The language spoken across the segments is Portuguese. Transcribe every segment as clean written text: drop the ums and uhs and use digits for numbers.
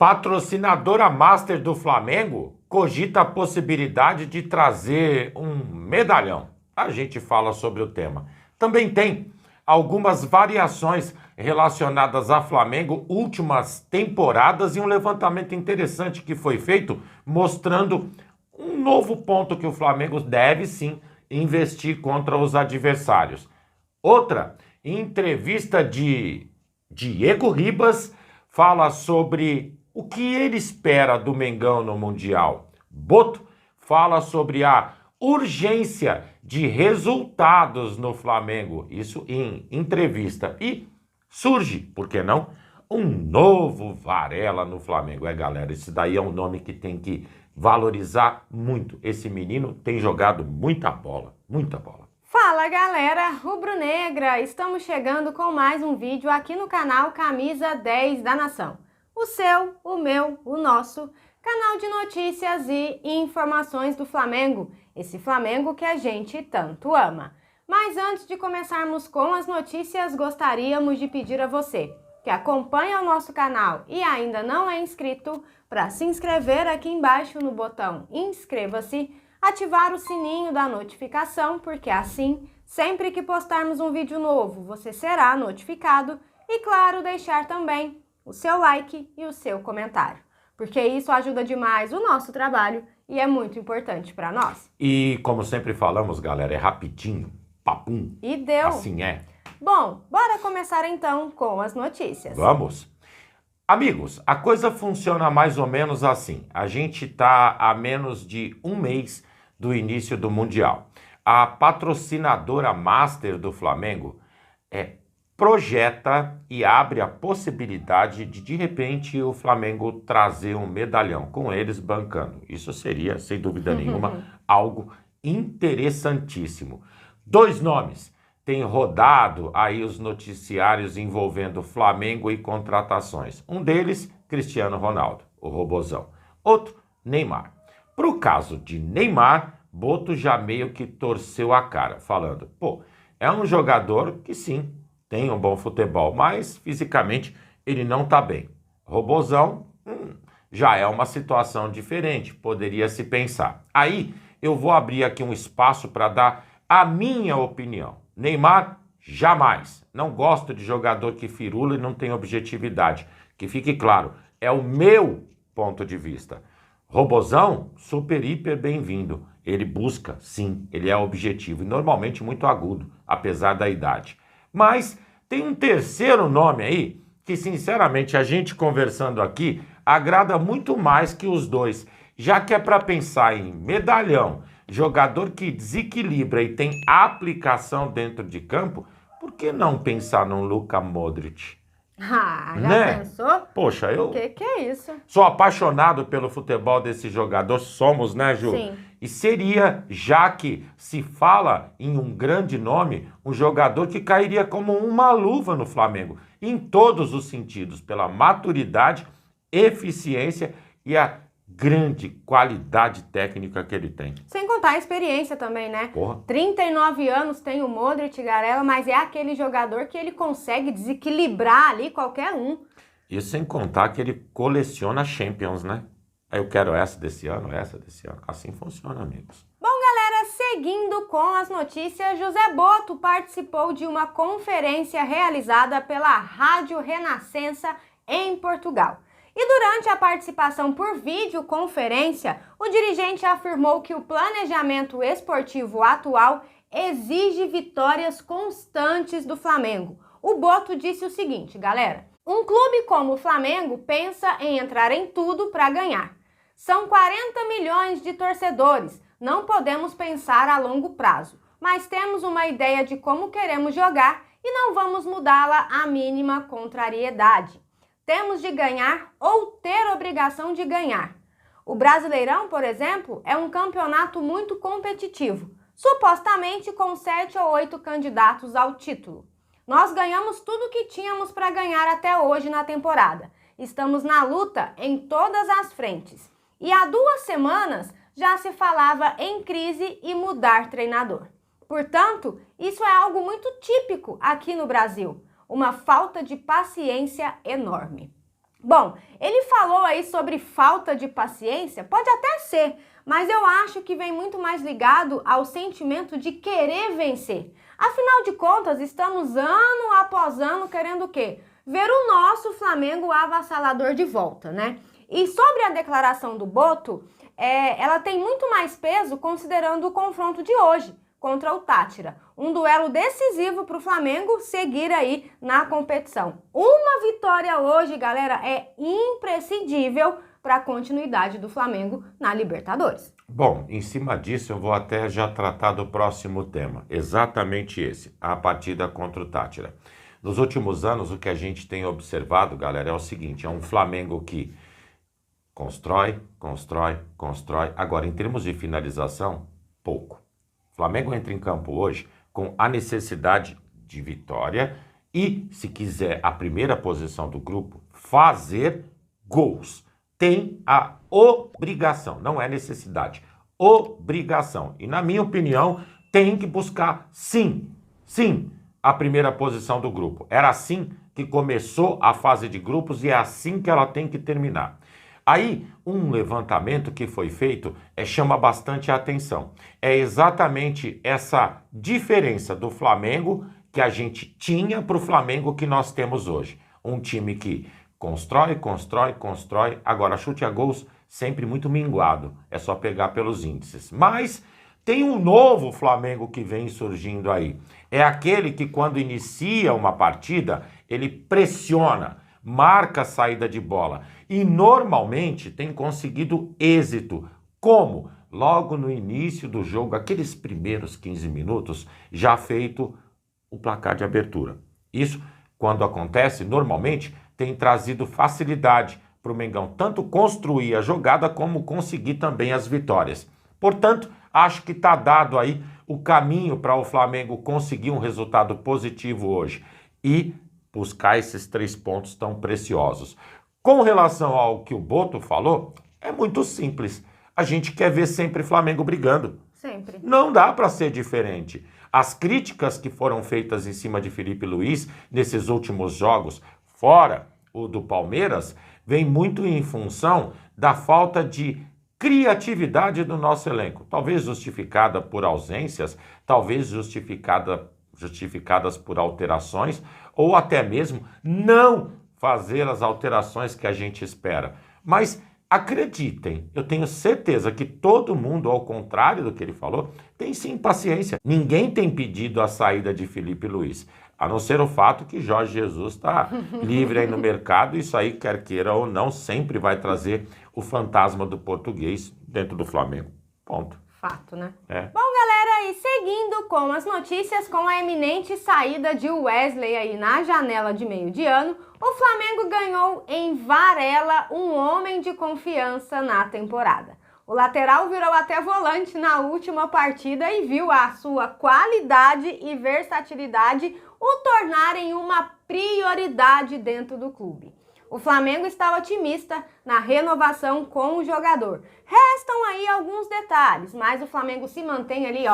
Patrocinadora Master do Flamengo cogita a possibilidade de trazer um medalhão. A gente fala sobre o tema. Também tem algumas variações relacionadas a Flamengo, últimas temporadas, e um levantamento interessante que foi feito mostrando um novo ponto que o Flamengo deve sim investir contra os adversários. Outra, entrevista de Diego Ribas, fala sobre o que ele espera do Mengão no Mundial. Boto fala sobre a urgência de resultados no Flamengo, isso em entrevista. E surge, por que não, um novo Varela no Flamengo. Galera, esse daí é um nome que tem que valorizar muito. Esse menino tem jogado muita bola, muita bola. Fala galera, rubro-negra, estamos chegando com mais um vídeo aqui no canal Camisa 10 da Nação. O seu, o meu, o nosso canal de notícias e informações do Flamengo, esse Flamengo que a gente tanto ama. Mas antes de começarmos com as notícias, gostaríamos de pedir a você que acompanha o nosso canal e ainda não é inscrito, para se inscrever aqui embaixo no botão inscreva-se, ativar o sininho da notificação, porque assim, sempre que postarmos um vídeo novo, você será notificado e, claro, deixar também o seu like e o seu comentário, porque isso ajuda demais o nosso trabalho e é muito importante para nós. E como sempre falamos, galera, é rapidinho, papum. E deu. Assim é. Bom, bora começar então com as notícias. Vamos. Amigos, a coisa funciona mais ou menos assim. A gente está a menos de um mês do início do Mundial. A patrocinadora Master do Flamengo projeta e abre a possibilidade de repente, o Flamengo trazer um medalhão, com eles bancando. Isso seria, sem dúvida nenhuma, algo interessantíssimo. Dois nomes têm rodado aí os noticiários envolvendo Flamengo e contratações. Um deles, Cristiano Ronaldo, o robozão. Outro, Neymar. Para o caso de Neymar, Boto já meio que torceu a cara, falando, é um jogador que sim, tem um bom futebol, mas fisicamente ele não está bem. Robozão, já é uma situação diferente, poderia se pensar. Aí eu vou abrir aqui um espaço para dar a minha opinião. Neymar, jamais. Não gosto de jogador que firula e não tem objetividade. Que fique claro, é o meu ponto de vista. Robozão, super, hiper bem-vindo. Ele busca, sim, ele é objetivo e normalmente muito agudo, apesar da idade. Mas tem um terceiro nome aí que, sinceramente, a gente conversando aqui agrada muito mais que os dois, já que é para pensar em medalhão, jogador que desequilibra e tem aplicação dentro de campo, por que não pensar num Luka Modric? Já pensou? Poxa, eu... Que é isso? Sou apaixonado pelo futebol desse jogador, somos, né, Ju? Sim. E seria, já que se fala em um grande nome, um jogador que cairia como uma luva no Flamengo, em todos os sentidos, pela maturidade, eficiência e a grande qualidade técnica que ele tem. Sem contar a experiência também, né? 39 anos tem o Modric, Garela, mas é aquele jogador que ele consegue desequilibrar ali qualquer um. Isso sem contar que ele coleciona Champions, né? Eu quero essa desse ano, essa desse ano. Assim funciona, amigos. Bom, galera, seguindo com as notícias, José Boto participou de uma conferência realizada pela Rádio Renascença em Portugal. E durante a participação por videoconferência, o dirigente afirmou que o planejamento esportivo atual exige vitórias constantes do Flamengo. O Boto disse o seguinte, galera: um clube como o Flamengo pensa em entrar em tudo para ganhar. São 40 milhões de torcedores, não podemos pensar a longo prazo, mas temos uma ideia de como queremos jogar e não vamos mudá-la à mínima contrariedade. Temos de ganhar ou ter obrigação de ganhar. O Brasileirão, por exemplo, é um campeonato muito competitivo, supostamente com 7 ou 8 candidatos ao título. Nós ganhamos tudo que tínhamos para ganhar até hoje na temporada. Estamos na luta em todas as frentes. E há 2 semanas já se falava em crise e mudar treinador. Portanto, isso é algo muito típico aqui no Brasil. Uma falta de paciência enorme. Bom, ele falou aí sobre falta de paciência, pode até ser, mas eu acho que vem muito mais ligado ao sentimento de querer vencer. Afinal de contas, estamos ano após ano querendo o quê? Ver o nosso Flamengo avassalador de volta, né? E sobre a declaração do Boto, ela tem muito mais peso considerando o confronto de hoje contra o Táchira. Um duelo decisivo para o Flamengo seguir aí na competição. Uma vitória hoje, galera, é imprescindível para a continuidade do Flamengo na Libertadores. Bom, em cima disso eu vou até já tratar do próximo tema, exatamente esse, a partida contra o Táchira. Nos últimos anos, o que a gente tem observado, galera, é o seguinte, é um Flamengo que constrói. Agora, em termos de finalização, pouco. O Flamengo entra em campo hoje com a necessidade de vitória e, se quiser a primeira posição do grupo, fazer gols. Tem a obrigação, não é necessidade, obrigação. E, na minha opinião, tem que buscar, sim, a primeira posição do grupo. Era assim que começou a fase de grupos e é assim que ela tem que terminar. Aí, um levantamento que foi feito chama bastante a atenção. É exatamente essa diferença do Flamengo que a gente tinha para o Flamengo que nós temos hoje. Um time que constrói, agora chute a gols sempre muito minguado. É só pegar pelos índices. Mas tem um novo Flamengo que vem surgindo aí. É aquele que quando inicia uma partida, ele pressiona, marca a saída de bola e normalmente tem conseguido êxito. Como? Logo no início do jogo, aqueles primeiros 15 minutos, já feito o placar de abertura. Isso, quando acontece, normalmente tem trazido facilidade para o Mengão, tanto construir a jogada como conseguir também as vitórias. Portanto, acho que está dado aí o caminho para o Flamengo conseguir um resultado positivo hoje e buscar esses 3 pontos tão preciosos. Com relação ao que o Boto falou, é muito simples. A gente quer ver sempre Flamengo brigando. Sempre. Não dá para ser diferente. As críticas que foram feitas em cima de Felipe Luiz nesses últimos jogos, fora o do Palmeiras, vem muito em função da falta de criatividade do nosso elenco. Talvez justificada por ausências, talvez justificadas por alterações, ou até mesmo não fazer as alterações que a gente espera. Mas acreditem, eu tenho certeza que todo mundo, ao contrário do que ele falou, tem sim paciência. Ninguém tem pedido a saída de Felipe Luiz, a não ser o fato que Jorge Jesus está livre aí no mercado. Isso aí, quer queira ou não, sempre vai trazer o fantasma do português dentro do Flamengo. Ponto. Fato, né? É. Bom, galera, e seguindo com as notícias, com a eminente saída de Wesley aí na janela de meio de ano, o Flamengo ganhou em Varela um homem de confiança na temporada. O lateral virou até volante na última partida e viu a sua qualidade e versatilidade o tornarem uma prioridade dentro do clube. O Flamengo está otimista na renovação com o jogador. Restam aí alguns detalhes, mas o Flamengo se mantém ali,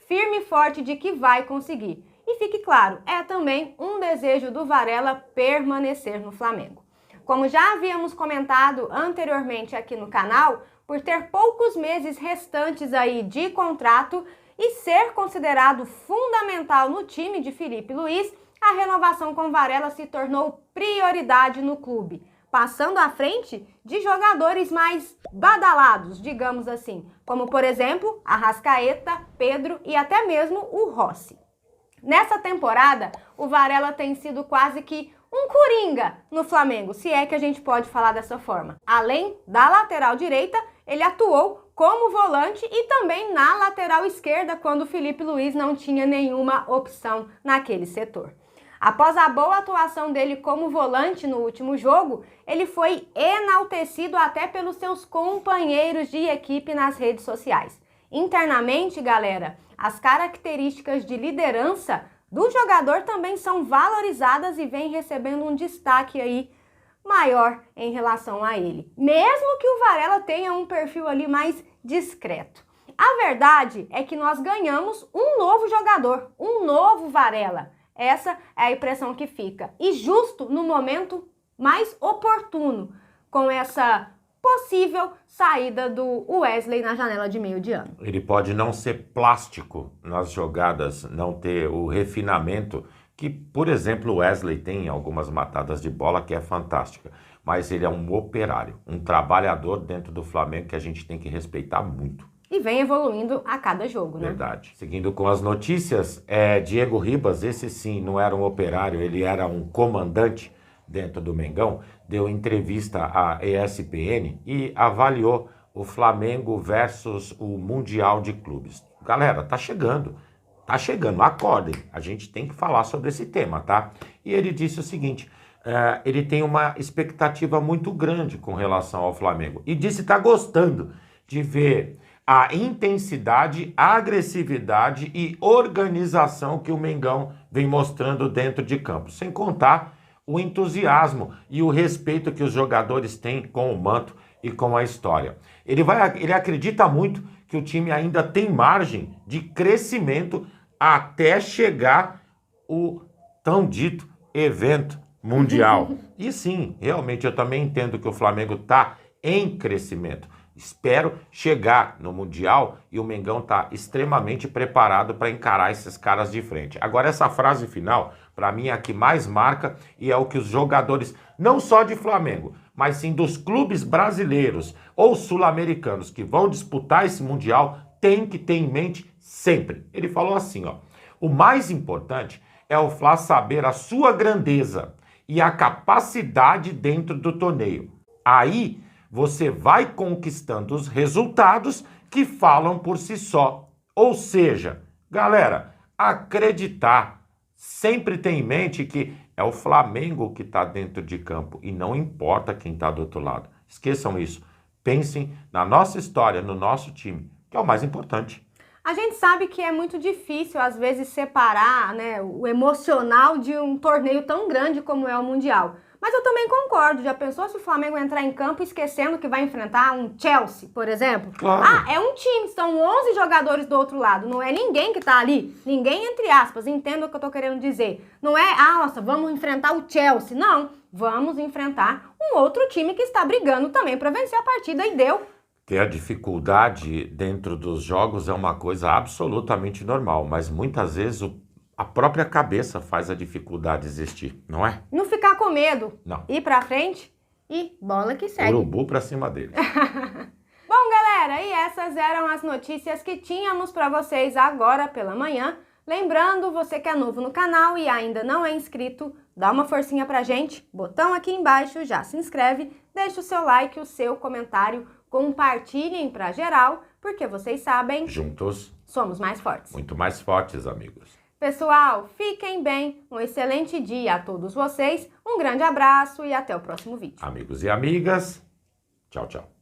firme e forte de que vai conseguir. E fique claro, é também um desejo do Varela permanecer no Flamengo. Como já havíamos comentado anteriormente aqui no canal, por ter poucos meses restantes aí de contrato e ser considerado fundamental no time de Felipe Luiz, a renovação com Varela se tornou prioridade no clube, passando à frente de jogadores mais badalados, digamos assim, como por exemplo, Arrascaeta, Pedro e até mesmo o Rossi. Nessa temporada, o Varela tem sido quase que um coringa no Flamengo, se é que a gente pode falar dessa forma. Além da lateral direita, ele atuou como volante e também na lateral esquerda quando o Felipe Luiz não tinha nenhuma opção naquele setor. Após a boa atuação dele como volante no último jogo, ele foi enaltecido até pelos seus companheiros de equipe nas redes sociais. Internamente, galera, as características de liderança do jogador também são valorizadas e vem recebendo um destaque aí maior em relação a ele, mesmo que o Varela tenha um perfil ali mais discreto. A verdade é que nós ganhamos um novo jogador, um novo Varela. Essa é a impressão que fica. E justo no momento mais oportuno com essa possível saída do Wesley na janela de meio de ano. Ele pode não ser plástico nas jogadas, não ter o refinamento que, por exemplo, o Wesley tem em algumas matadas de bola, que é fantástica. Mas ele é um operário, um trabalhador dentro do Flamengo que a gente tem que respeitar muito. E vem evoluindo a cada jogo, né? Verdade. Seguindo com as notícias, Diego Ribas, esse sim não era um operário, ele era um comandante dentro do Mengão, deu entrevista à ESPN e avaliou o Flamengo versus o Mundial de Clubes. Galera, tá chegando, acordem, a gente tem que falar sobre esse tema, tá? E ele disse o seguinte, ele tem uma expectativa muito grande com relação ao Flamengo e disse que tá gostando de ver a intensidade, a agressividade e organização que o Mengão vem mostrando dentro de campo, sem contar o entusiasmo e o respeito que os jogadores têm com o manto e com a história. Ele acredita muito que o time ainda tem margem de crescimento até chegar o tão dito evento mundial. E sim, realmente eu também entendo que o Flamengo está em crescimento. Espero chegar no Mundial e o Mengão tá extremamente preparado para encarar esses caras de frente. Agora, essa frase final, para mim, é a que mais marca e é o que os jogadores, não só de Flamengo, mas sim dos clubes brasileiros ou sul-americanos que vão disputar esse Mundial, têm que ter em mente sempre. Ele falou assim, ó, o mais importante é o Fla saber a sua grandeza e a capacidade dentro do torneio. Aí você vai conquistando os resultados que falam por si só. Ou seja, galera, acreditar. Sempre tem em mente que é o Flamengo que está dentro de campo e não importa quem está do outro lado. Esqueçam isso. Pensem na nossa história, no nosso time, que é o mais importante. A gente sabe que é muito difícil, às vezes, separar, né, o emocional de um torneio tão grande como é o Mundial. Mas eu também concordo. Já pensou se o Flamengo entrar em campo esquecendo que vai enfrentar um Chelsea, por exemplo? Claro. É um time, são 11 jogadores do outro lado. Não é ninguém que tá ali. Ninguém, entre aspas. Entenda o que eu tô querendo dizer. Não é, nossa, vamos enfrentar o Chelsea. Não, vamos enfrentar um outro time que está brigando também para vencer a partida e deu. Ter a dificuldade dentro dos jogos é uma coisa absolutamente normal, mas muitas vezes a própria cabeça faz a dificuldade existir, não é? Não ficar com medo. Não. Ir pra frente e bola que segue. Urubu pra cima deles. Bom, galera, e essas eram as notícias que tínhamos para vocês agora pela manhã. Lembrando, você que é novo no canal e ainda não é inscrito, dá uma forcinha pra gente, botão aqui embaixo, já se inscreve, deixa o seu like, o seu comentário, compartilhem pra geral, porque vocês sabem, juntos somos mais fortes. Muito mais fortes, amigos. Pessoal, fiquem bem, um excelente dia a todos vocês, um grande abraço e até o próximo vídeo. Amigos e amigas, tchau, tchau.